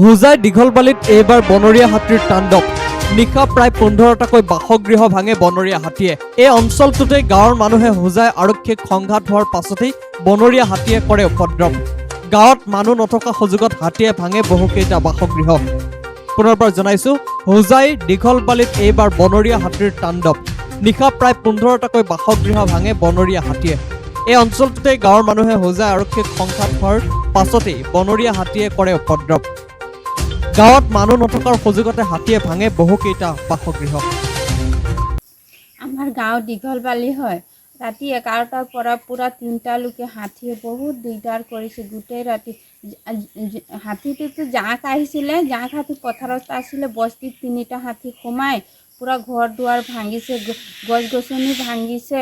হোজাই দীঘলবালিত এইবাৰ বনৰীয়া হাতীৰ তাণ্ডৱ। নিশা প্ৰায় 15টাকৈ বাসগৃহ ভাঙে বনৰীয়া হাতীয়ে। এই অঞ্চলটোতে গাঁৱৰ মানুহে হোজাই আৰক্ষীক সংঘাত হোৱাৰ পাছতেই বনৰীয়া হাতীয়ে কৰে উপদ্ৰৱ। গাঁৱত মানুহ নথকা সুযোগত হাতীয়ে ভাঙে বহুকেইটা বাসগৃহ। পুনৰবাৰ জনাইছো, হোজাই দীঘলবালিত এইবাৰ বনৰীয়া হাতীৰ তাণ্ডৱ। নিশা প্ৰায় 15টাকৈ বাসগৃহ ভাঙে বনৰীয়া হাতীয়ে। এই অঞ্চলটোতে গাঁৱৰ মানুহে হোজাই আৰক্ষীক সংঘাত হোৱাৰ পাছতেই বনৰীয়া হাতীয়ে কৰে উপদ্ৰৱ। গাঁৱত মানুহ নথকাৰ সুযোগতে হাতীয়ে ভাঙে বহুকেইটা বাসগৃহ। আমাৰ গাঁও দীঘলবালি হয়। ৰাতি 11টাৰ পৰা পুৰা 3টালৈকে হাতীয়ে বহুত দিগদাৰ কৰিছে। গোটেই ৰাতি হাতীটোতো জাক আহিছিলে, জাক হাতী পথাৰত আছিলে। বস্তিত 3টা হাতী সোমাই পুৰা ঘৰ দুৱাৰ ভাঙিছে, গছ গছনি ভাঙিছে।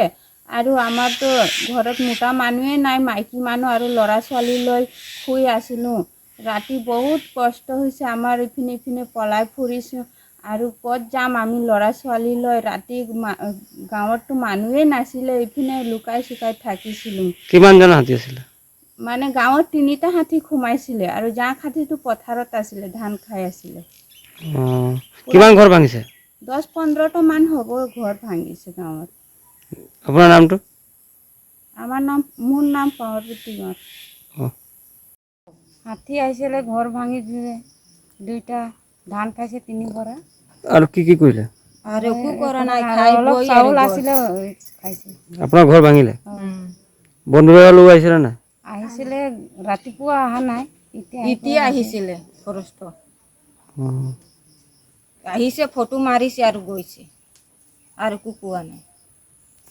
আৰু আমাৰতো ঘৰত মোটা মানুহে নাই, মাইকী মানুহ আৰু ল'ৰা ছোৱালী লৈ শুই আছিলোঁ। ৰাতি বহুত কষ্ট হৈছে আমাৰ। ইপিনে পলাই ফুৰিছোঁ আৰু ক'ত যাম আমি ল'ৰা ছোৱালী লৈ। ৰাতি গাঁৱততো মানুহেই নাছিলে, ইপিনে লুকাই চুকাই থাকিছিলোঁ। কিমানজন হাতী আছিলে? মানে গাঁৱত 3টা হাতী সোমাইছিলে আৰু জাক হাতীটো পথাৰত আছিলে, ধান খাই আছিলে। কিমান ঘৰ ভাঙিছে? 10-15টা মান হ'ব ঘৰ ভাঙিছে গাঁৱত। আপোনাৰ নামটো? মোৰ নাম পাৰ্বতী গাঁৱত। অঁ, হাতী আহিছিলে, ঘৰ ভাঙি দিলে। 2টা ধান খাইছে 3 বৰা। আৰু কি কৰিলে? আৰু একো কৰা নাই, অলপ চাউল আছিলে খাইছে। আপোনাৰ ঘৰ ভাঙিলে? বন্ধুবৰ্গৰ লোক আহিছিলে নাই? আহিছিলে, ৰাতিপুৱা অহা নাই, এতিয়া আহিছিলে। ফৰেষ্ট অঁ, আহিছে, ফটো মাৰিছে আৰু গৈছে, আৰু একো কোৱা নাই।